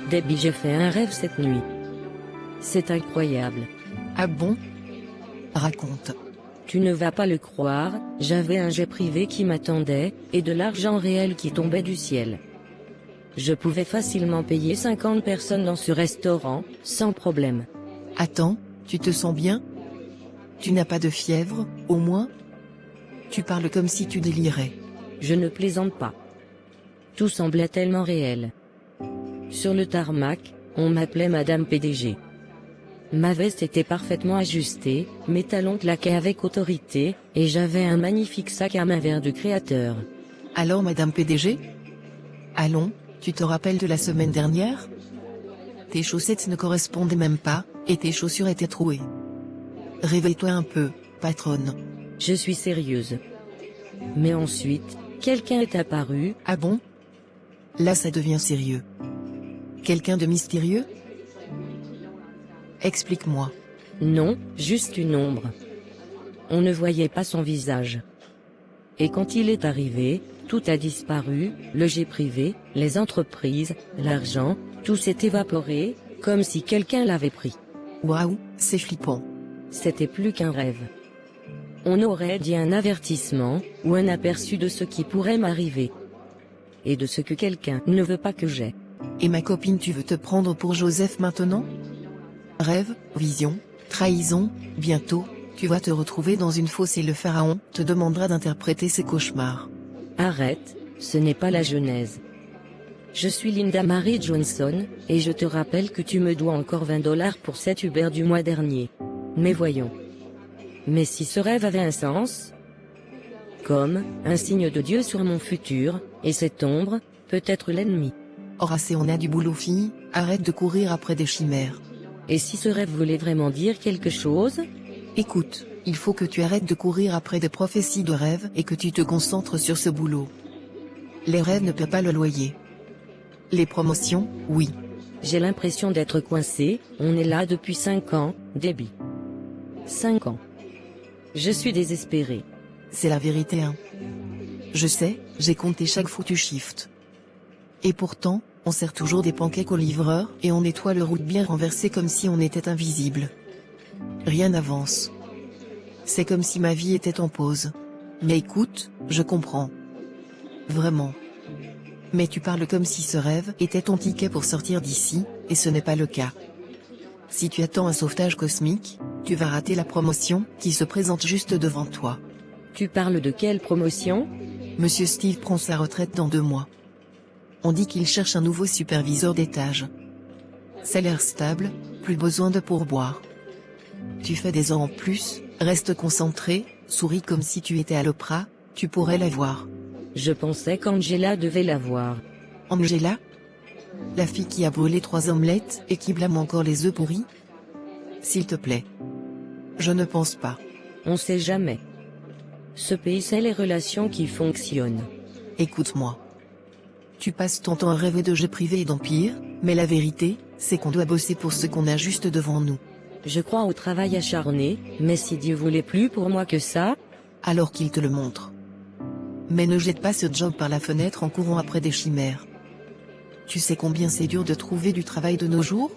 Debbie, j'ai fait un rêve cette nuit. C'est incroyable. Ah bon? Raconte. Tu ne vas pas le croire, j'avais un jet privé qui m'attendait, et de l'argent réel qui tombait du ciel. Je pouvais facilement payer 50 personnes dans ce restaurant, sans problème. Attends, tu te sens bien? Tu n'as pas de fièvre, au moins? Tu parles comme si tu délirais. Je ne plaisante pas. Tout semblait tellement réel. Sur le tarmac, on m'appelait Madame PDG. Ma veste était parfaitement ajustée, mes talons claquaient avec autorité, et j'avais un magnifique sac à main vert du créateur. Alors Madame PDG? Allons, tu te rappelles de la semaine dernière? Tes chaussettes ne correspondaient même pas, et tes chaussures étaient trouées. Réveille-toi un peu, patronne. Je suis sérieuse. Mais ensuite, quelqu'un est apparu. Ah bon? Là ça devient sérieux. Quelqu'un de mystérieux? Explique-moi. Non, juste une ombre. On ne voyait pas son visage. Et quand il est arrivé, tout a disparu, le jet privé, les entreprises, l'argent, tout s'est évaporé, comme si quelqu'un l'avait pris. Waouh, c'est flippant. C'était plus qu'un rêve. On aurait dit un avertissement, ou un aperçu de ce qui pourrait m'arriver. Et de ce que quelqu'un ne veut pas que j'aie. Et ma copine, tu veux te prendre pour Joseph maintenant? Rêve, vision, trahison, bientôt, tu vas te retrouver dans une fosse et le pharaon te demandera d'interpréter ses cauchemars. Arrête, ce n'est pas la Genèse. Je suis Linda Marie Johnson, et je te rappelle que tu me dois encore $20 pour cet Uber du mois dernier. Mais voyons. Mais si ce rêve avait un sens? Comme, un signe de Dieu sur mon futur, et cette ombre, peut être l'ennemi. Horace, on a du boulot fille, arrête de courir après des chimères. Et si ce rêve voulait vraiment dire quelque chose? Écoute, il faut que tu arrêtes de courir après des prophéties de rêve et que tu te concentres sur ce boulot. Les rêves ne paient pas le loyer. Les promotions, oui. J'ai l'impression d'être coincé, on est là depuis 5 ans, Debbie. 5 ans. Je suis désespéré. C'est la vérité hein. Je sais, j'ai compté chaque foutu shift. Et pourtant, on sert toujours des pancakes au livreur et on nettoie le route bien renversé comme si on était invisible. Rien n'avance. C'est comme si ma vie était en pause. Mais écoute, je comprends. Vraiment. Mais tu parles comme si ce rêve était ton ticket pour sortir d'ici, et ce n'est pas le cas. Si tu attends un sauvetage cosmique, tu vas rater la promotion qui se présente juste devant toi. Tu parles de quelle promotion? Monsieur Steve prend sa retraite dans 2 mois. On dit qu'il cherche un nouveau superviseur d'étage. Salaire stable, plus besoin de pourboire. Tu fais des heures en plus, reste concentré, souris comme si tu étais à l'opéra, tu pourrais l'avoir. Je pensais qu'Angela devait l'avoir. Angela? La fille qui a brûlé 3 omelettes et qui blâme encore les œufs pourris? S'il te plaît. Je ne pense pas. On sait jamais. Ce pays sait les relations qui fonctionnent. Écoute-moi. Tu passes ton temps à rêver de jeux privés et d'empire, mais la vérité, c'est qu'on doit bosser pour ce qu'on a juste devant nous. Je crois au travail acharné, mais si Dieu voulait plus pour moi que ça, alors qu'il te le montre. Mais ne jette pas ce job par la fenêtre en courant après des chimères. Tu sais combien c'est dur de trouver du travail de nos jours?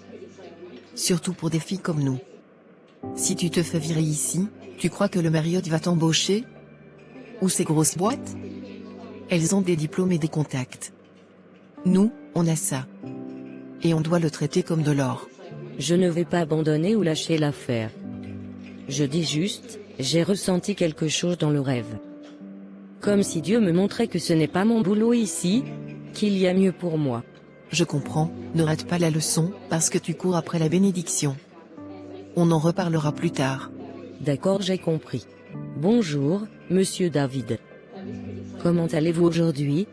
Surtout pour des filles comme nous. Si tu te fais virer ici, tu crois que le Marriott va t'embaucher? Ou ces grosses boîtes? Elles ont des diplômes et des contacts. Nous, on a ça. Et on doit le traiter comme de l'or. je ne vais pas abandonner ou lâcher l'affaire. Je dis juste, j'ai ressenti quelque chose dans le rêve. Comme si Dieu me montrait que ce n'est pas mon boulot ici, qu'il y a mieux pour moi. Je comprends, ne rate pas la leçon, parce que tu cours après la bénédiction. On en reparlera plus tard. D'accord, j'ai compris. Bonjour, monsieur David. Comment allez-vous aujourd'hui?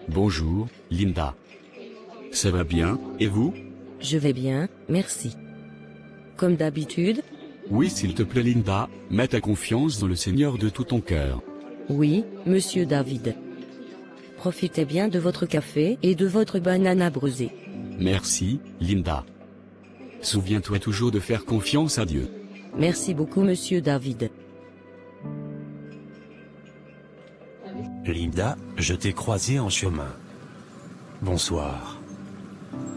Bonjour, Linda. Ça va bien, et vous? Je vais bien, merci. Comme d'habitude? Oui, s'il te plaît, Linda, mets ta confiance dans le Seigneur de tout ton cœur. Oui, monsieur David. Profitez bien de votre café et de votre banane abrasée. Merci, Linda. Souviens-toi toujours de faire confiance à Dieu. Merci beaucoup, monsieur David. Linda, je t'ai croisé en chemin. Bonsoir.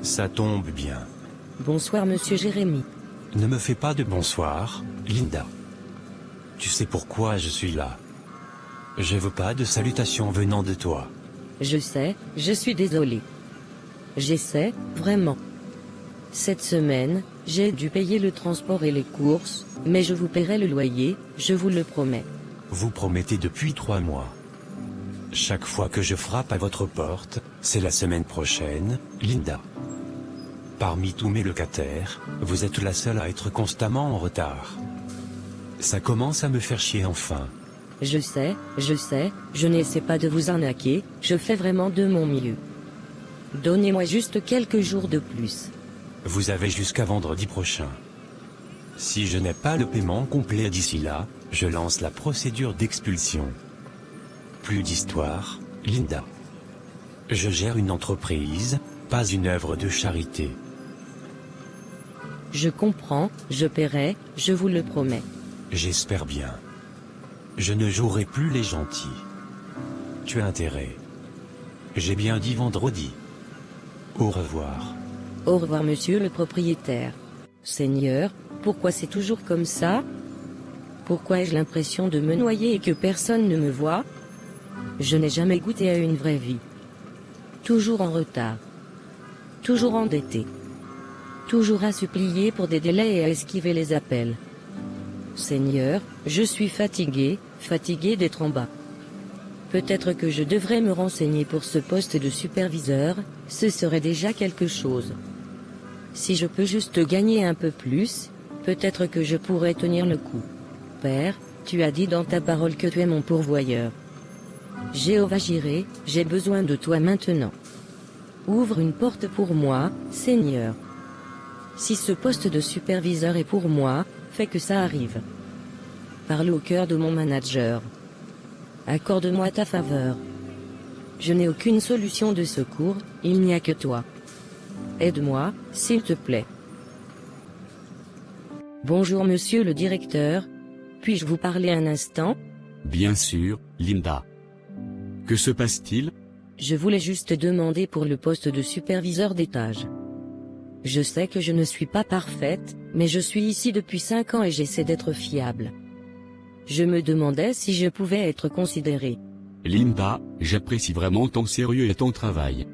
Ça tombe bien. Bonsoir monsieur Jérémy. Ne me fais pas de bonsoir, Linda. Tu sais pourquoi je suis là. Je veux pas de salutations venant de toi. Je sais, je suis désolé. J'essaie, vraiment. Cette semaine, j'ai dû payer le transport et les courses, mais je vous paierai le loyer, je vous le promets. Vous promettez depuis 3 mois. Chaque fois que je frappe à votre porte, c'est la semaine prochaine, Linda. Parmi tous mes locataires, vous êtes la seule à être constamment en retard. Ça commence à me faire chier enfin. Je sais, je n'essaie pas de vous arnaquer, je fais vraiment de mon mieux. Donnez-moi juste quelques jours de plus. Vous avez jusqu'à vendredi prochain. Si je n'ai pas le paiement complet d'ici là, je lance la procédure d'expulsion. Plus d'histoire, Linda. Je gère une entreprise, pas une œuvre de charité. Je comprends, je paierai, je vous le promets. J'espère bien. Je ne jouerai plus les gentils. Tu as intérêt. J'ai bien dit vendredi. Au revoir. Au revoir monsieur le propriétaire. Seigneur, pourquoi c'est toujours comme ça? Pourquoi ai-je l'impression de me noyer et que personne ne me voit? Je n'ai jamais goûté à une vraie vie. Toujours en retard. Toujours endetté. Toujours à supplier pour des délais et à esquiver les appels. Seigneur, je suis fatigué d'être en bas. Peut-être que je devrais me renseigner pour ce poste de superviseur, ce serait déjà quelque chose. Si je peux juste gagner un peu plus, peut-être que je pourrais tenir le coup. Père, tu as dit dans ta parole que tu es mon pourvoyeur. Jéhovah Jireh, j'ai besoin de toi maintenant. Ouvre une porte pour moi, Seigneur. Si ce poste de superviseur est pour moi, fais que ça arrive. Parle au cœur de mon manager. Accorde-moi ta faveur. Je n'ai aucune solution de secours, il n'y a que toi. Aide-moi, s'il te plaît. Bonjour monsieur le directeur. Puis-je vous parler un instant? Bien sûr, Linda. Que se passe-t-il? Je voulais juste demander pour le poste de superviseur d'étage. Je sais que je ne suis pas parfaite, mais je suis ici depuis 5 ans et j'essaie d'être fiable. Je me demandais si je pouvais être considérée. Linda, j'apprécie vraiment ton sérieux et ton travail.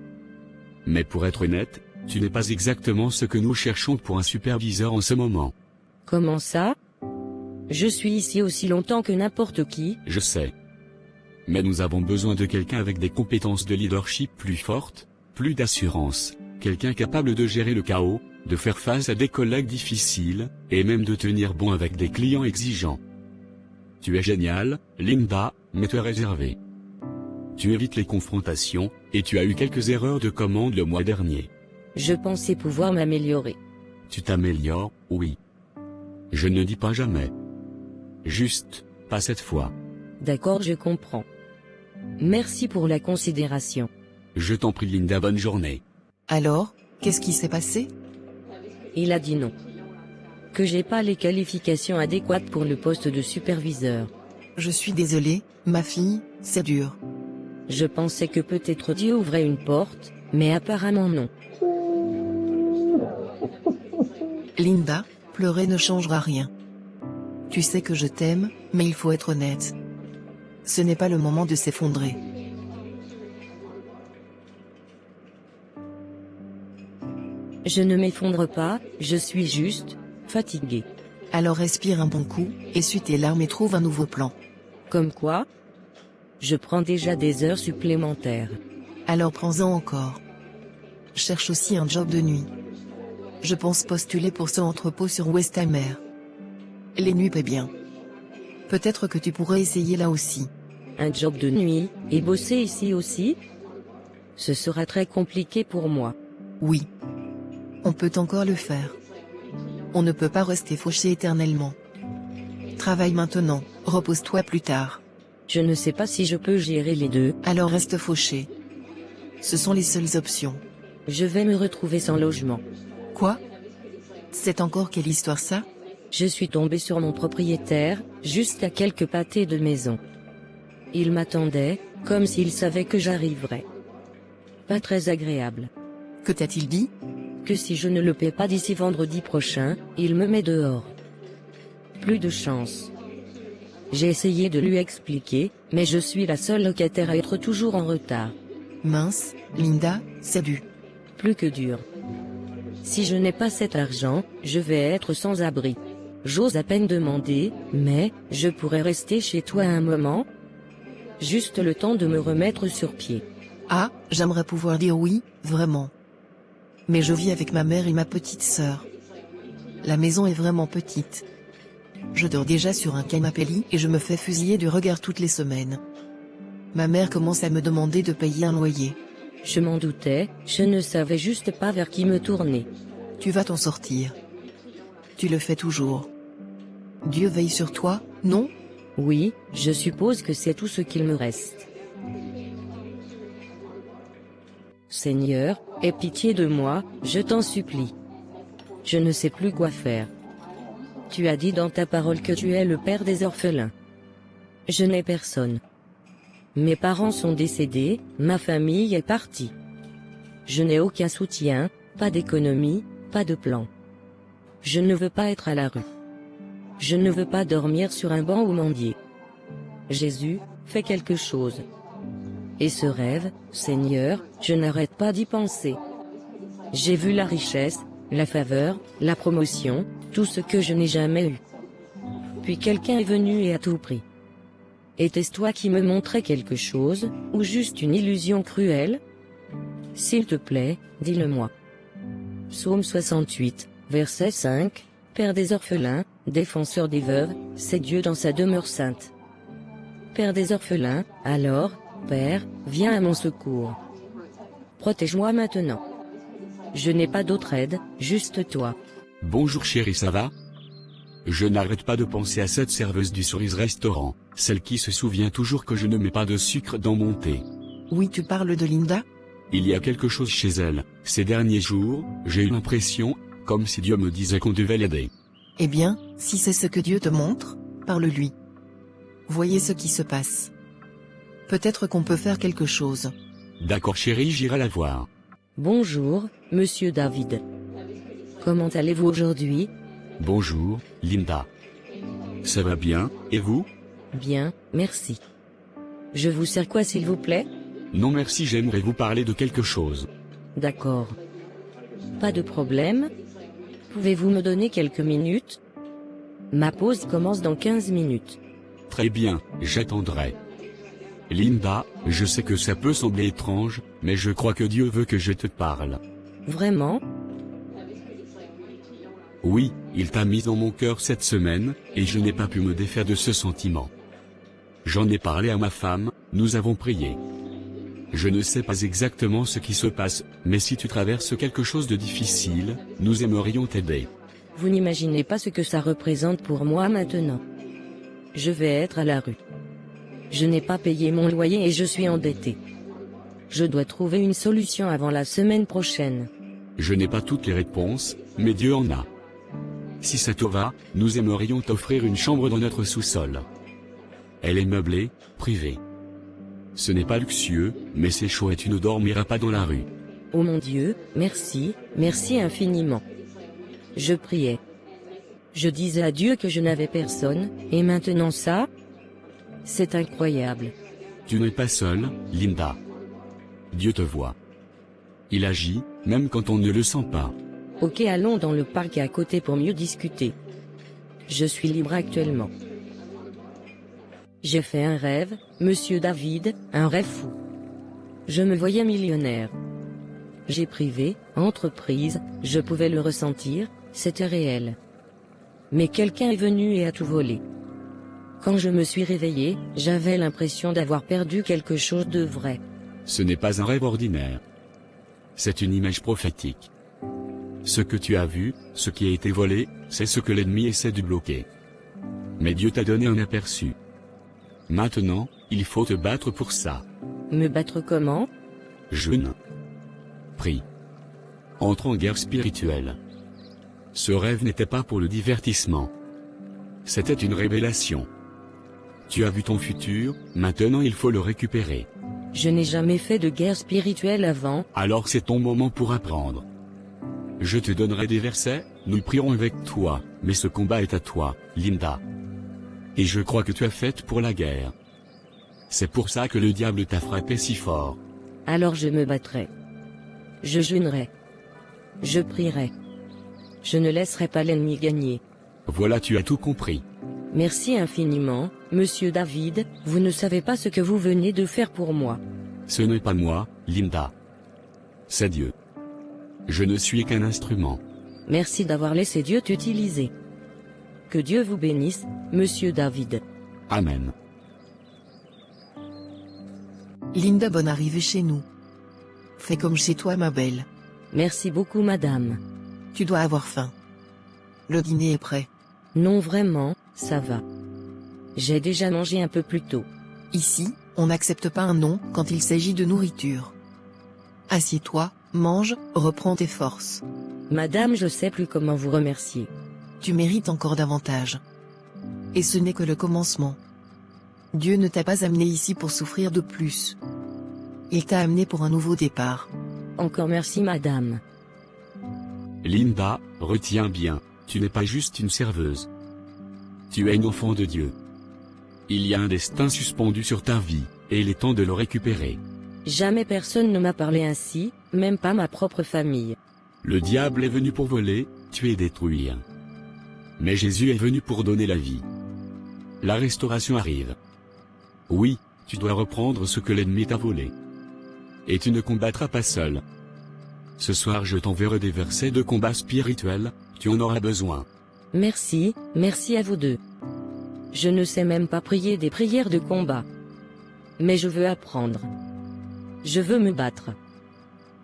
Mais pour être honnête, tu n'es pas exactement ce que nous cherchons pour un superviseur en ce moment. Comment ça? Je suis ici aussi longtemps que n'importe qui. Je sais. Mais nous avons besoin de quelqu'un avec des compétences de leadership plus fortes, plus d'assurance, quelqu'un capable de gérer le chaos, de faire face à des collègues difficiles, et même de tenir bon avec des clients exigeants. Tu es génial, Linda, mais tu es réservé. Tu évites les confrontations, et tu as eu quelques erreurs de commande le mois dernier. Je pensais pouvoir m'améliorer. Tu t'améliores, oui. Je ne dis pas jamais. Juste, pas cette fois. D'accord, je comprends. Merci pour la considération. Je t'en prie Linda, bonne journée. Alors, qu'est-ce qui s'est passé? Il a dit non. Que j'ai pas les qualifications adéquates pour le poste de superviseur. Je suis désolée, ma fille, c'est dur. Je pensais que peut-être Dieu ouvrait une porte, mais apparemment non. Linda, pleurer ne changera rien. Tu sais que je t'aime, mais il faut être honnête. Ce n'est pas le moment de s'effondrer. Je ne m'effondre pas, je suis juste fatigué. Alors respire un bon coup, essuie tes larmes et trouve un nouveau plan. Comme quoi? Je prends déjà des heures supplémentaires. Alors prends-en encore. Cherche aussi un job de nuit. Je pense postuler pour ce entrepôt sur Westheimer. Les nuits paient bien. Peut-être que tu pourrais essayer là aussi. Un job de nuit, et bosser ici aussi? Ce sera très compliqué pour moi. Oui. On peut encore le faire. On ne peut pas rester fauché éternellement. Travaille maintenant, repose-toi plus tard. Je ne sais pas si je peux gérer les deux. Alors reste fauché. Ce sont les seules options. Je vais me retrouver sans logement. Quoi? C'est encore quelle histoire ça? Je suis tombé sur mon propriétaire, juste à quelques pâtés de maison. Il m'attendait, comme s'il savait que j'arriverais. Pas très agréable. Que t'a-t-il dit? que si je ne le paie pas d'ici vendredi prochain, il me met dehors. Plus de chance. J'ai essayé de lui expliquer, mais je suis la seule locataire à être toujours en retard. Mince, Linda, c'est du. Plus que dur. Si je n'ai pas cet argent, je vais être sans abri. J'ose à peine demander, mais, je pourrais rester chez toi un moment? Juste le temps de me remettre sur pied. Ah, j'aimerais pouvoir dire oui, vraiment. Mais je vis avec ma mère et ma petite sœur. La maison est vraiment petite. Je dors déjà sur un canapé lit et je me fais fusiller du regard toutes les semaines. Ma mère commence à me demander de payer un loyer. Je m'en doutais, je ne savais juste pas vers qui me tourner. Tu vas t'en sortir. Tu le fais toujours. Dieu veille sur toi, non? Oui, je suppose que c'est tout ce qu'il me reste. Seigneur, aie pitié de moi, je t'en supplie. Je ne sais plus quoi faire. Tu as dit dans ta parole que tu es le père des orphelins. Je n'ai personne. Mes parents sont décédés, ma famille est partie. Je n'ai aucun soutien, pas d'économie, pas de plan. Je ne veux pas être à la rue. Je ne veux pas dormir sur un banc ou mendier. Jésus, fais quelque chose. Et ce rêve, Seigneur, je n'arrête pas d'y penser. J'ai vu la richesse, la faveur, la promotion, tout ce que je n'ai jamais eu. Puis quelqu'un est venu et a tout pris. Était-ce toi qui me montrais quelque chose, ou juste une illusion cruelle? S'il te plaît, dis-le-moi. Psaume 68, verset 5, Père des orphelins, défenseur des veuves, c'est Dieu dans sa demeure sainte. Père des orphelins, alors, Père, viens à mon secours. Protège-moi maintenant. Je n'ai pas d'autre aide, juste toi. Bonjour chérie, ça va? Je n'arrête pas de penser à cette serveuse du Cerise Restaurant, celle qui se souvient toujours que je ne mets pas de sucre dans mon thé. Oui, tu parles de Linda? Il y a quelque chose chez elle. Ces derniers jours, j'ai eu l'impression, comme si Dieu me disait qu'on devait l'aider. Eh bien, si c'est ce que Dieu te montre, parle-lui. Voyez ce qui se passe. Peut-être qu'on peut faire quelque chose. D'accord chérie, j'irai la voir. Bonjour, monsieur David. Comment allez-vous aujourd'hui? Bonjour, Linda. Ça va bien, et vous? Bien, merci. Je vous sers quoi s'il vous plaît? Non merci, j'aimerais vous parler de quelque chose. D'accord. Pas de problème? Pouvez-vous me donner quelques minutes? Ma pause commence dans 15 minutes. Très bien, j'attendrai. Linda, je sais que ça peut sembler étrange, mais je crois que Dieu veut que je te parle. Vraiment? Oui, il t'a mis dans mon cœur cette semaine, et je n'ai pas pu me défaire de ce sentiment. J'en ai parlé à ma femme, nous avons prié. Je ne sais pas exactement ce qui se passe, mais si tu traverses quelque chose de difficile, nous aimerions t'aider. Vous n'imaginez pas ce que ça représente pour moi maintenant. Je vais être à la rue. Je n'ai pas payé mon loyer et je suis endetté. Je dois trouver une solution avant la semaine prochaine. Je n'ai pas toutes les réponses, mais Dieu en a. Si ça te va, nous aimerions t'offrir une chambre dans notre sous-sol. Elle est meublée, privée. Ce n'est pas luxueux, mais c'est chaud et tu ne dormiras pas dans la rue. Oh mon Dieu, merci, merci infiniment. Je priais. Je disais à Dieu que je n'avais personne, et maintenant ça? C'est incroyable. Tu n'es pas seule, Linda. Dieu te voit. Il agit, même quand on ne le sent pas. Ok, allons dans le parc à côté pour mieux discuter. Je suis libre actuellement. J'ai fait un rêve, monsieur David, un rêve fou. Je me voyais millionnaire. J'ai privé, entreprise, je pouvais le ressentir, c'était réel. Mais quelqu'un est venu et a tout volé. Quand je me suis réveillé, j'avais l'impression d'avoir perdu quelque chose de vrai. Ce n'est pas un rêve ordinaire. C'est une image prophétique. Ce que tu as vu, ce qui a été volé, c'est ce que l'ennemi essaie de bloquer. Mais Dieu t'a donné un aperçu. Maintenant, il faut te battre pour ça. Me battre comment? Jeûne. Prie. Entre en guerre spirituelle. Ce rêve n'était pas pour le divertissement. C'était une révélation. Tu as vu ton futur, maintenant il faut le récupérer. Je n'ai jamais fait de guerre spirituelle avant. Alors c'est ton moment pour apprendre. Je te donnerai des versets, nous prierons avec toi, mais ce combat est à toi, Linda. Et je crois que tu as fait pour la guerre. C'est pour ça que le diable t'a frappé si fort. Alors je me battrai. Je jeûnerai. Je prierai. Je ne laisserai pas l'ennemi gagner. Voilà, tu as tout compris. Merci infiniment, monsieur David, vous ne savez pas ce que vous venez de faire pour moi. Ce n'est pas moi, Linda. C'est Dieu. Je ne suis qu'un instrument. Merci d'avoir laissé Dieu t'utiliser. Que Dieu vous bénisse, monsieur David. Amen. Linda, bonne arrivée chez nous. Fais comme chez toi, ma belle. Merci beaucoup, madame. Tu dois avoir faim. Le dîner est prêt. Non, vraiment, ça va. J'ai déjà mangé un peu plus tôt. Ici, on n'accepte pas un non quand il s'agit de nourriture. Assieds-toi, mange, reprends tes forces. Madame, je sais plus comment vous remercier. Tu mérites encore davantage. Et ce n'est que le commencement. Dieu ne t'a pas amené ici pour souffrir de plus. Il t'a amené pour un nouveau départ. Encore merci, madame. Linda, retiens bien, tu n'es pas juste une serveuse. Tu es une enfant de Dieu. Il y a un destin suspendu sur ta vie, et il est temps de le récupérer. Jamais personne ne m'a parlé ainsi, même pas ma propre famille. Le diable est venu pour voler, tuer et détruire. Mais Jésus est venu pour donner la vie. La restauration arrive. Oui, tu dois reprendre ce que l'ennemi t'a volé. Et tu ne combattras pas seul. Ce soir je t'enverrai des versets de combat spirituel, tu en auras besoin. Merci, merci à vous deux. Je ne sais même pas prier des prières de combat. Mais je veux apprendre. Je veux me battre.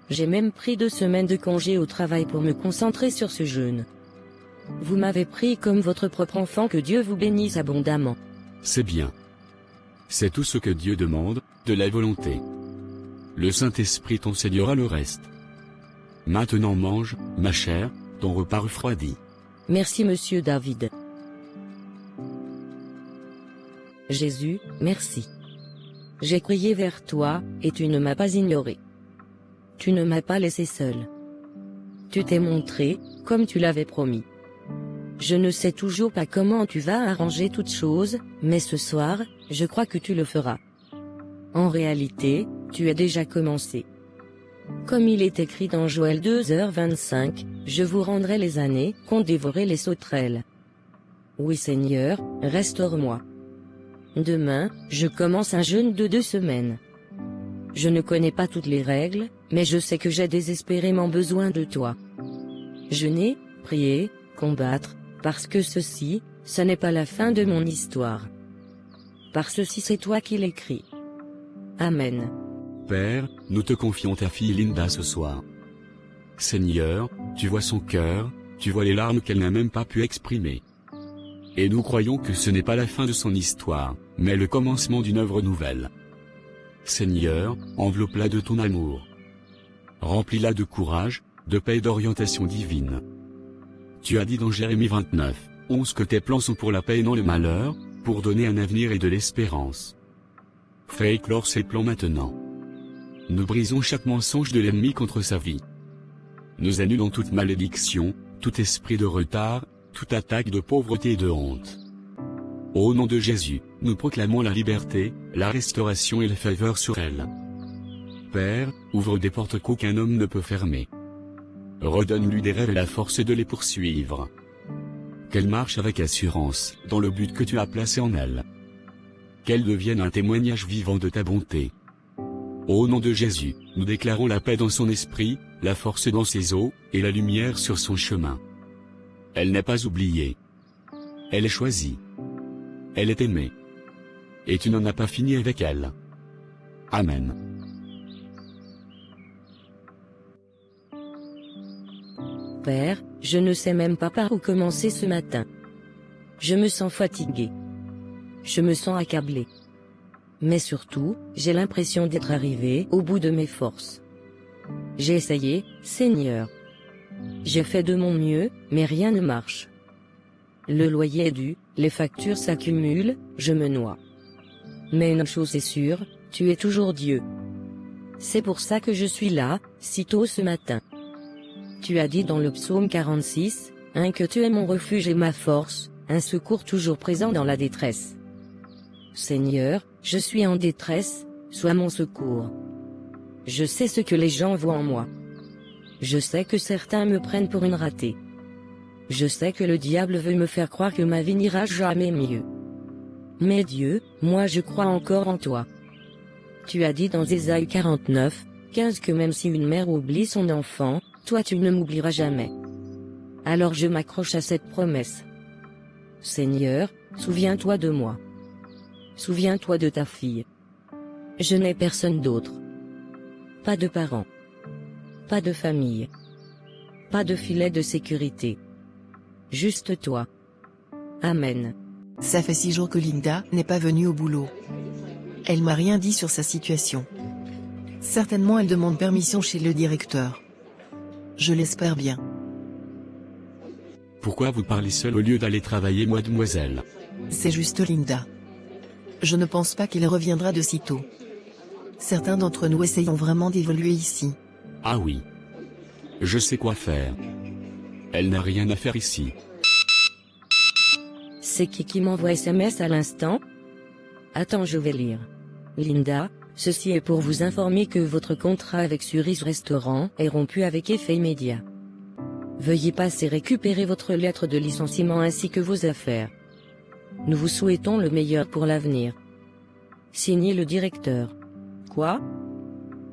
J'ai même pris 2 semaines de congé au travail pour me concentrer sur ce jeûne. Vous m'avez pris comme votre propre enfant, que Dieu vous bénisse abondamment. C'est bien. C'est tout ce que Dieu demande, de la volonté. Le Saint-Esprit t'enseignera le reste. Maintenant mange, ma chère, ton repas refroidi. Merci monsieur David. Jésus, merci. J'ai crié vers toi, et tu ne m'as pas ignoré. Tu ne m'as pas laissé seul. Tu t'es montré, comme tu l'avais promis. Je ne sais toujours pas comment tu vas arranger toutes choses, mais ce soir, je crois que tu le feras. En réalité, tu as déjà commencé. Comme il est écrit dans Joël 2h25, je vous rendrai les années qu'ont dévoré les sauterelles. Oui Seigneur, restaure-moi. Demain, je commence un jeûne de 2 semaines. Je ne connais pas toutes les règles, mais je sais que j'ai désespérément besoin de toi. Jeûner, prier, combattre, parce que ceci, ce n'est pas la fin de mon histoire. Par ceci c'est toi qui l'écris. Amen. Père, nous te confions ta fille Linda ce soir. Seigneur, tu vois son cœur, tu vois les larmes qu'elle n'a même pas pu exprimer. Et nous croyons que ce n'est pas la fin de son histoire, mais le commencement d'une œuvre nouvelle. Seigneur, enveloppe-la de ton amour. Remplis-la de courage, de paix et d'orientation divine. Tu as dit dans Jérémie 29:11 que tes plans sont pour la paix et non le malheur, pour donner un avenir et de l'espérance. Fais éclore ces plans maintenant. Nous brisons chaque mensonge de l'ennemi contre sa vie. Nous annulons toute malédiction, tout esprit de retard, toute attaque de pauvreté et de honte. Au nom de Jésus, nous proclamons la liberté, la restauration et la faveur sur elle. Père, ouvre des portes qu'aucun homme ne peut fermer. Redonne-lui des rêves et la force de les poursuivre. Qu'elle marche avec assurance, dans le but que tu as placé en elle. Qu'elle devienne un témoignage vivant de ta bonté. Au nom de Jésus, nous déclarons la paix dans son esprit, la force dans ses os, et la lumière sur son chemin. Elle n'est pas oubliée. Elle est choisie. Elle est aimée. Et tu n'en as pas fini avec elle. Amen. Père, je ne sais même pas par où commencer ce matin. Je me sens fatigué. Je me sens accablé. Mais surtout, j'ai l'impression d'être arrivé au bout de mes forces. J'ai essayé, Seigneur. J'ai fait de mon mieux, mais rien ne marche. Le loyer est dû, les factures s'accumulent, je me noie. Mais une chose est sûre, tu es toujours Dieu. C'est pour ça que je suis là, si tôt ce matin. Tu as dit dans le psaume 46, que tu es mon refuge et ma force, un secours toujours présent dans la détresse. Seigneur, je suis en détresse, sois mon secours. Je sais ce que les gens voient en moi. Je sais que certains me prennent pour une ratée. Je sais que le diable veut me faire croire que ma vie n'ira jamais mieux. Mais Dieu, moi je crois encore en toi. Tu as dit dans Ésaïe 49, 15 que même si une mère oublie son enfant, toi tu ne m'oublieras jamais. Alors je m'accroche à cette promesse. Seigneur, souviens-toi de moi. Souviens-toi de ta fille. Je n'ai personne d'autre. Pas de parents. Pas de famille. Pas de filet de sécurité. Juste toi. Amen. Ça fait 6 jours que Linda n'est pas venue au boulot. Elle m'a rien dit sur sa situation. Certainement elle demande permission chez le directeur. Je l'espère bien. Pourquoi vous parlez seul au lieu d'aller travailler, mademoiselle? C'est juste Linda. Je ne pense pas qu'il reviendra de sitôt. Certains d'entre nous essayons vraiment d'évoluer ici. Ah oui. Je sais quoi faire. Elle n'a rien à faire ici. C'est qui m'envoie SMS à l'instant? Attends, je vais lire. Linda, ceci est pour vous informer que votre contrat avec Suris Restaurant est rompu avec effet immédiat. Veuillez passer récupérer votre lettre de licenciement ainsi que vos affaires. Nous vous souhaitons le meilleur pour l'avenir. Signé le directeur. Quoi?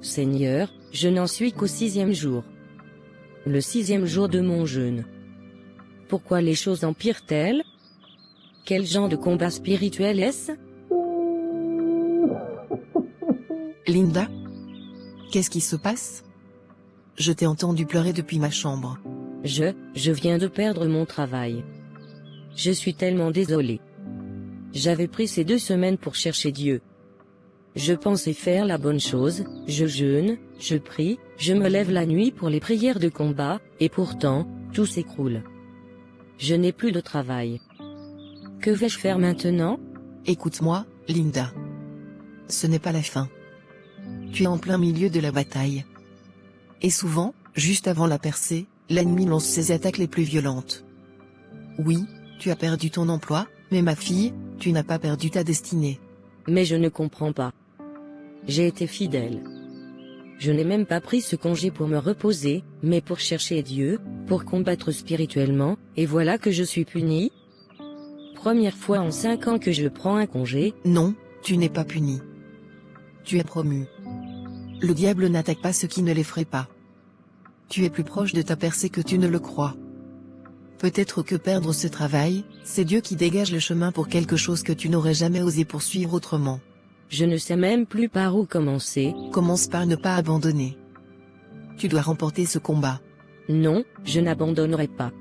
Seigneur, je n'en suis qu'au 6e jour. Le 6e jour de mon jeûne. Pourquoi les choses empirent-elles? Quel genre de combat spirituel est-ce? Linda? Qu'est-ce qui se passe? Je t'ai entendu pleurer depuis ma chambre. Je viens de perdre mon travail. Je suis tellement désolée. J'avais pris ces 2 semaines pour chercher Dieu. Je pensais faire la bonne chose, je jeûne, je prie, je me lève la nuit pour les prières de combat, et pourtant, tout s'écroule. Je n'ai plus de travail. Que vais-je faire maintenant? Écoute-moi, Linda. Ce n'est pas la fin. Tu es en plein milieu de la bataille. Et souvent, juste avant la percée, l'ennemi lance ses attaques les plus violentes. Oui, tu as perdu ton emploi, mais ma fille, tu n'as pas perdu ta destinée. Mais je ne comprends pas. J'ai été fidèle. Je n'ai même pas pris ce congé pour me reposer, mais pour chercher Dieu, pour combattre spirituellement, et voilà que je suis puni. Première fois en 5 ans que je prends un congé. Non, tu n'es pas puni. Tu es promu. Le diable n'attaque pas ceux qui ne l'effraient pas. Tu es plus proche de ta percée que tu ne le crois. Peut-être que perdre ce travail, c'est Dieu qui dégage le chemin pour quelque chose que tu n'aurais jamais osé poursuivre autrement. Je ne sais même plus par où commencer. Commence par ne pas abandonner. Tu dois remporter ce combat. Non, je n'abandonnerai pas.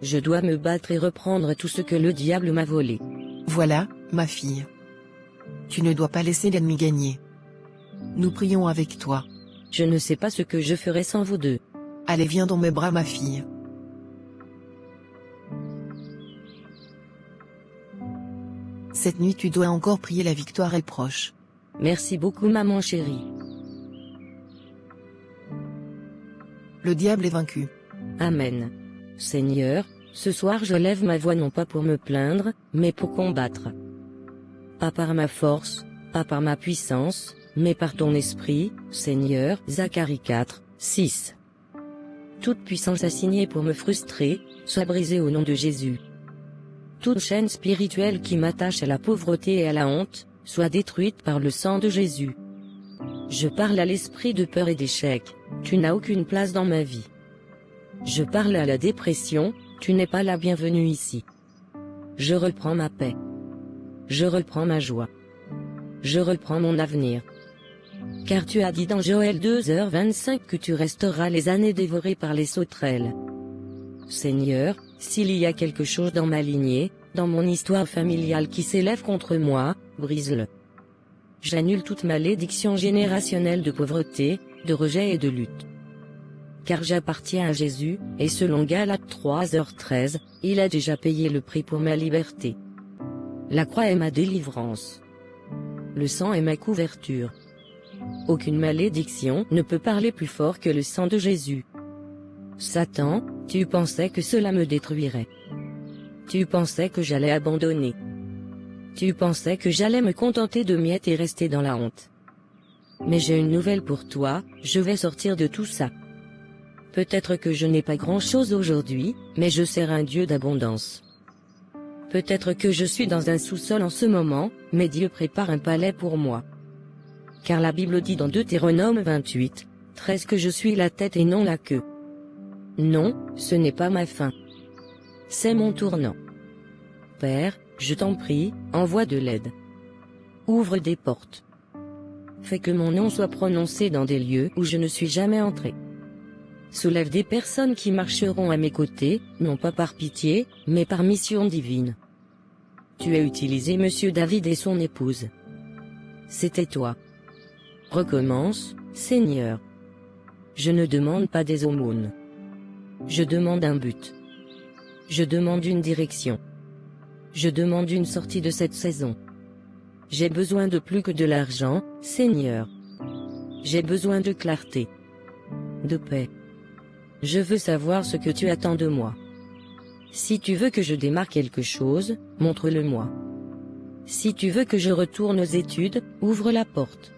Je dois me battre et reprendre tout ce que le diable m'a volé. Voilà, ma fille. Tu ne dois pas laisser l'ennemi gagner. Nous prions avec toi. Je ne sais pas ce que je ferai sans vous deux. Allez, viens dans mes bras, ma fille. Cette nuit tu dois encore prier, la victoire est proche. Merci beaucoup, maman chérie. Le diable est vaincu. Amen. Seigneur, ce soir je lève ma voix non pas pour me plaindre, mais pour combattre. Pas par ma force, pas par ma puissance, mais par ton esprit, Seigneur. Zacharie 4, 6. Toute puissance assignée pour me frustrer, soit brisée au nom de Jésus. Toute chaîne spirituelle qui m'attache à la pauvreté et à la honte, soit détruite par le sang de Jésus. Je parle à l'esprit de peur et d'échec, tu n'as aucune place dans ma vie. Je parle à la dépression, tu n'es pas la bienvenue ici. Je reprends ma paix. Je reprends ma joie. Je reprends mon avenir. Car tu as dit dans Joël 2h25 que tu resteras les années dévorées par les sauterelles. Seigneur, s'il y a quelque chose dans ma lignée, dans mon histoire familiale qui s'élève contre moi, brise-le. J'annule toute malédiction générationnelle de pauvreté, de rejet et de lutte. Car j'appartiens à Jésus, et selon Galates 3h13, il a déjà payé le prix pour ma liberté. La croix est ma délivrance. Le sang est ma couverture. Aucune malédiction ne peut parler plus fort que le sang de Jésus. Satan, tu pensais que cela me détruirait. Tu pensais que j'allais abandonner. Tu pensais que j'allais me contenter de miettes et rester dans la honte. Mais j'ai une nouvelle pour toi, je vais sortir de tout ça. Peut-être que je n'ai pas grand-chose aujourd'hui, mais je sers un Dieu d'abondance. Peut-être que je suis dans un sous-sol en ce moment, mais Dieu prépare un palais pour moi. Car la Bible dit dans Deutéronome 28, 13 que je suis la tête et non la queue. Non, ce n'est pas ma fin. C'est mon tournant. Père, je t'en prie, envoie de l'aide. Ouvre des portes. Fais que mon nom soit prononcé dans des lieux où je ne suis jamais entré. Soulève des personnes qui marcheront à mes côtés, non pas par pitié, mais par mission divine. Tu as utilisé Monsieur David et son épouse. C'était toi. Recommence, Seigneur. Je ne demande pas des aumônes. Je demande un but. Je demande une direction. Je demande une sortie de cette saison. J'ai besoin de plus que de l'argent, Seigneur. J'ai besoin de clarté. De paix. Je veux savoir ce que tu attends de moi. Si tu veux que je démarre quelque chose, montre-le-moi. Si tu veux que je retourne aux études, ouvre la porte.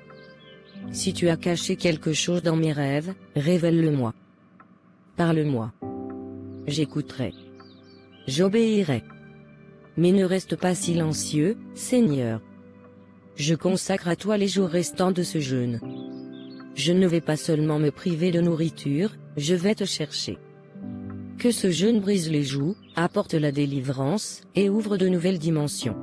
Si tu as caché quelque chose dans mes rêves, révèle-le-moi. Parle-moi. J'écouterai. J'obéirai. Mais ne reste pas silencieux, Seigneur. Je consacre à toi les jours restants de ce jeûne. Je ne vais pas seulement me priver de nourriture, je vais te chercher. Que ce jeûne brise les joues, apporte la délivrance, et ouvre de nouvelles dimensions.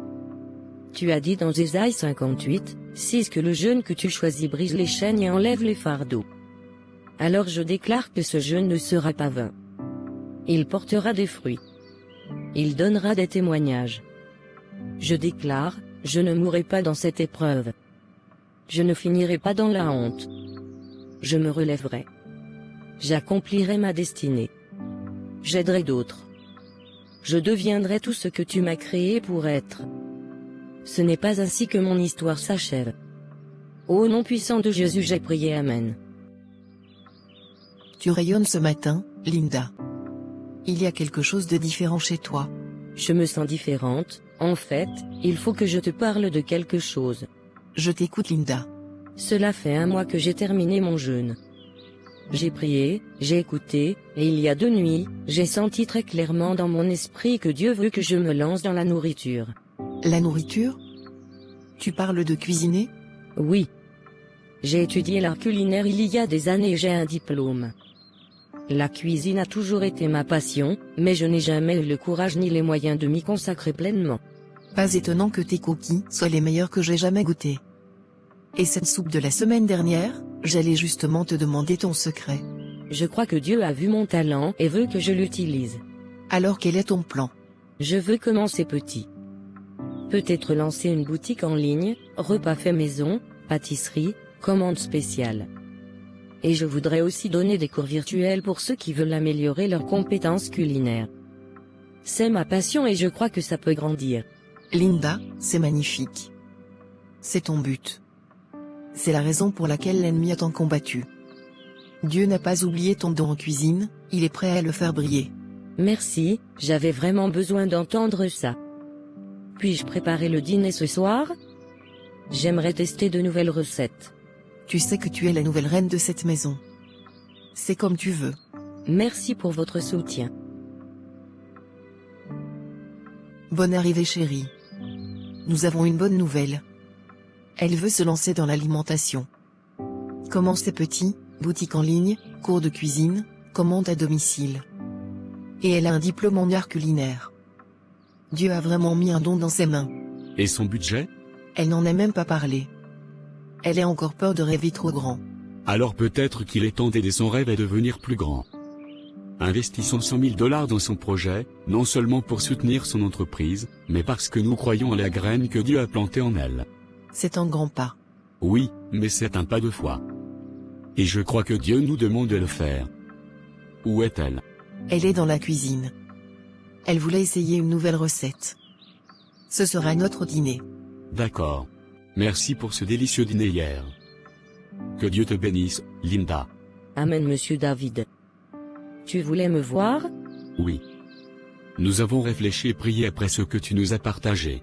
Tu as dit dans Ésaïe 58, 6 que le jeûne que tu choisis brise les chaînes et enlève les fardeaux. Alors je déclare que ce jeûne ne sera pas vain. Il portera des fruits. Il donnera des témoignages. Je déclare, je ne mourrai pas dans cette épreuve. Je ne finirai pas dans la honte. Je me relèverai. J'accomplirai ma destinée. J'aiderai d'autres. Je deviendrai tout ce que tu m'as créé pour être. Ce n'est pas ainsi que mon histoire s'achève. Au nom puissant de Jésus j'ai prié, Amen. Tu rayonnes ce matin, Linda. Il y a quelque chose de différent chez toi. Je me sens différente, en fait, il faut que je te parle de quelque chose. Je t'écoute, Linda. Cela fait 1 mois que j'ai terminé mon jeûne. J'ai prié, j'ai écouté, et il y a 2 nuits, j'ai senti très clairement dans mon esprit que Dieu veut que je me lance dans la nourriture. La nourriture? Tu parles de cuisiner? Oui. J'ai étudié l'art culinaire il y a des années et j'ai un diplôme. La cuisine a toujours été ma passion, mais je n'ai jamais eu le courage ni les moyens de m'y consacrer pleinement. Pas étonnant que tes cookies soient les meilleurs que j'ai jamais goûtés. Et cette soupe de la semaine dernière, j'allais justement te demander ton secret. Je crois que Dieu a vu mon talent et veut que je l'utilise. Alors quel est ton plan? Je veux commencer petit. Peut-être lancer une boutique en ligne, repas faits maison, pâtisserie, commandes spéciales. Et je voudrais aussi donner des cours virtuels pour ceux qui veulent améliorer leurs compétences culinaires. C'est ma passion et je crois que ça peut grandir. Linda, c'est magnifique. C'est ton but. C'est la raison pour laquelle l'ennemi a tant combattu. Dieu n'a pas oublié ton don en cuisine, il est prêt à le faire briller. Merci, j'avais vraiment besoin d'entendre ça. Puis-je préparer le dîner ce soir? J'aimerais tester de nouvelles recettes. Tu sais que tu es la nouvelle reine de cette maison. C'est comme tu veux. Merci pour votre soutien. Bonne arrivée, chérie. Nous avons une bonne nouvelle. Elle veut se lancer dans l'alimentation. Commencez petit, boutique en ligne, cours de cuisine, commande à domicile. Et elle a un diplôme en art culinaire. Dieu a vraiment mis un don dans ses mains. Et son budget? Elle n'en a même pas parlé. Elle a encore peur de rêver trop grand. Alors peut-être qu'il est temps d'aider son rêve à devenir plus grand. Investissons $100 000 dans son projet, non seulement pour soutenir son entreprise, mais parce que nous croyons en la graine que Dieu a plantée en elle. C'est un grand pas. Oui, mais c'est un pas de foi. Et je crois que Dieu nous demande de le faire. Où est-elle? Elle est dans la cuisine. Elle voulait essayer une nouvelle recette. Ce sera notre dîner. D'accord. Merci pour ce délicieux dîner hier. Que Dieu te bénisse, Linda. Amen, Monsieur David. Tu voulais me voir? Oui. Nous avons réfléchi et prié après ce que tu nous as partagé.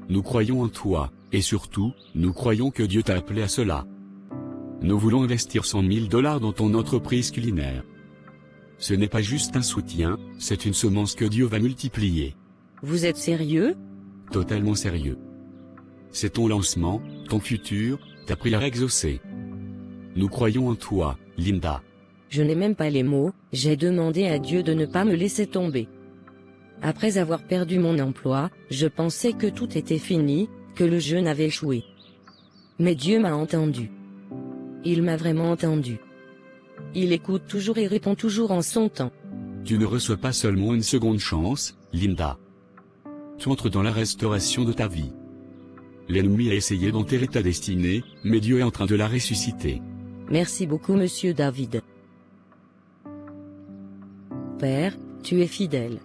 Nous croyons en toi, et surtout, nous croyons que Dieu t'a appelé à cela. Nous voulons investir 100 000 $ dans ton entreprise culinaire. Ce n'est pas juste un soutien, c'est une semence que Dieu va multiplier. Vous êtes sérieux? Totalement sérieux. C'est ton lancement, ton futur, ta prière exaucée. Nous croyons en toi, Linda. Je n'ai même pas les mots, j'ai demandé à Dieu de ne pas me laisser tomber. Après avoir perdu mon emploi, je pensais que tout était fini, que le jeûne avait échoué. Mais Dieu m'a entendu. Il m'a vraiment entendu. Il écoute toujours et répond toujours en son temps. Tu ne reçois pas seulement une seconde chance, Linda. Tu entres dans la restauration de ta vie. L'ennemi a essayé d'enterrer ta destinée, mais Dieu est en train de la ressusciter. Merci beaucoup Monsieur David. Père, tu es fidèle.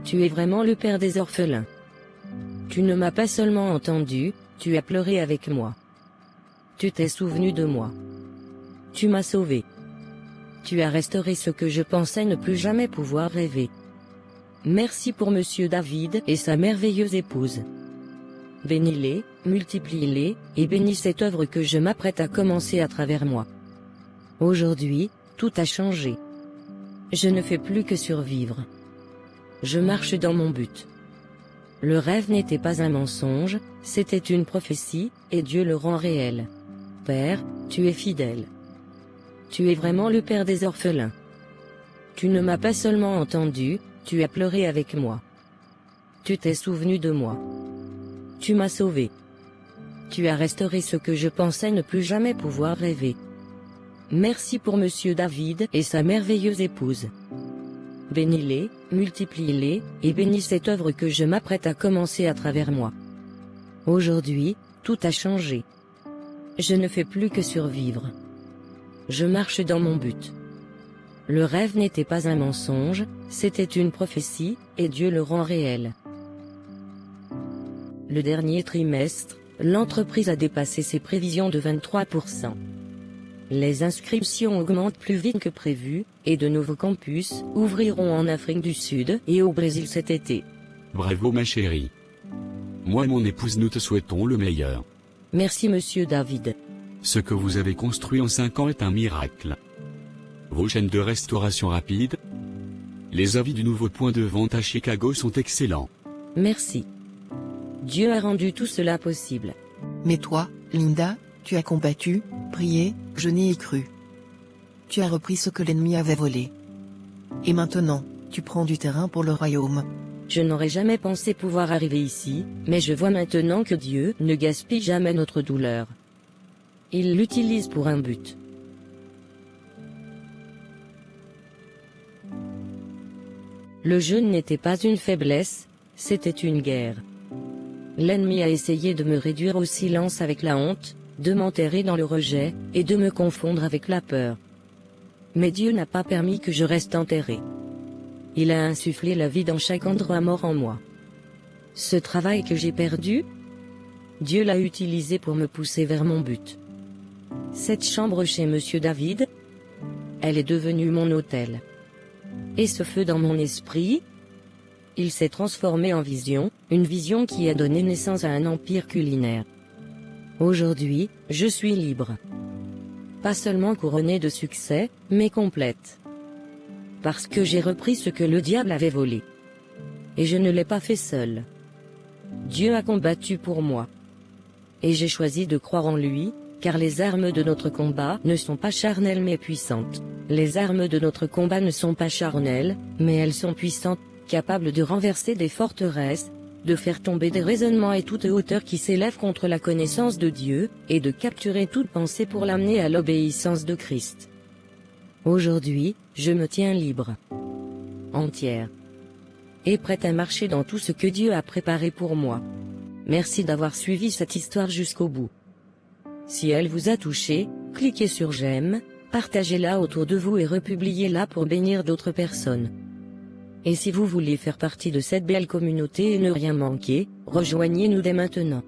Tu es vraiment le Père des orphelins. Tu ne m'as pas seulement entendu, tu as pleuré avec moi. Tu t'es souvenu de moi. Tu m'as sauvé. Tu as restauré ce que je pensais ne plus jamais pouvoir rêver. Merci pour Monsieur David et sa merveilleuse épouse. Bénis-les, multiplie-les, et bénis cette œuvre que je m'apprête à commencer à travers moi. Aujourd'hui, tout a changé. Je ne fais plus que survivre. Je marche dans mon but. Le rêve n'était pas un mensonge, c'était une prophétie, et Dieu le rend réel. Père, tu es fidèle. Tu es vraiment le Père des orphelins. Tu ne m'as pas seulement entendu, tu as pleuré avec moi. Tu t'es souvenu de moi. Tu m'as sauvé. Tu as restauré ce que je pensais ne plus jamais pouvoir rêver. Merci pour Monsieur David et sa merveilleuse épouse. Bénis-les, multiplie-les, et bénis cette œuvre que je m'apprête à commencer à travers moi. Aujourd'hui, tout a changé. Je ne fais plus que survivre. Je marche dans mon but. Le rêve n'était pas un mensonge, c'était une prophétie, et Dieu le rend réel. Le dernier trimestre, l'entreprise a dépassé ses prévisions de 23%. Les inscriptions augmentent plus vite que prévu, et de nouveaux campus ouvriront en Afrique du Sud et au Brésil cet été. Bravo ma chérie. Moi et mon épouse nous te souhaitons le meilleur. Merci Monsieur David. Ce que vous avez construit en 5 ans est un miracle. Vos chaînes de restauration rapide. Les avis du nouveau point de vente à Chicago sont excellents. Merci. Dieu a rendu tout cela possible. Mais toi, Linda, tu as combattu, prié, jeûné et cru. Tu as repris ce que l'ennemi avait volé. Et maintenant, tu prends du terrain pour le royaume. Je n'aurais jamais pensé pouvoir arriver ici, mais je vois maintenant que Dieu ne gaspille jamais notre douleur. Il l'utilise pour un but. Le jeûne n'était pas une faiblesse, c'était une guerre. L'ennemi a essayé de me réduire au silence avec la honte, de m'enterrer dans le rejet, et de me confondre avec la peur. Mais Dieu n'a pas permis que je reste enterré. Il a insufflé la vie dans chaque endroit mort en moi. Ce travail que j'ai perdu, Dieu l'a utilisé pour me pousser vers mon but. Cette chambre chez Monsieur David, elle est devenue mon hôtel. Et ce feu dans mon esprit, il s'est transformé en vision, une vision qui a donné naissance à un empire culinaire. Aujourd'hui, je suis libre. Pas seulement couronnée de succès, mais complète. Parce que j'ai repris ce que le diable avait volé. Et je ne l'ai pas fait seul. Dieu a combattu pour moi. Et j'ai choisi de croire en lui, car les armes de notre combat ne sont pas charnelles mais puissantes. Les armes de notre combat ne sont pas charnelles, mais elles sont puissantes, capables de renverser des forteresses, de faire tomber des raisonnements et toute hauteur qui s'élève contre la connaissance de Dieu, et de capturer toute pensée pour l'amener à l'obéissance de Christ. Aujourd'hui, je me tiens libre, entière, et prête à marcher dans tout ce que Dieu a préparé pour moi. Merci d'avoir suivi cette histoire jusqu'au bout. Si elle vous a touché, cliquez sur j'aime, partagez-la autour de vous et republiez-la pour bénir d'autres personnes. Et si vous voulez faire partie de cette belle communauté et ne rien manquer, rejoignez-nous dès maintenant.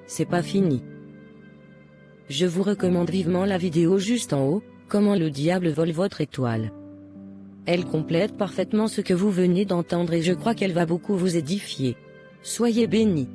C'est pas fini. Je vous recommande vivement la vidéo juste en haut, comment le diable vole votre étoile. Elle complète parfaitement ce que vous venez d'entendre et je crois qu'elle va beaucoup vous édifier. Soyez bénis.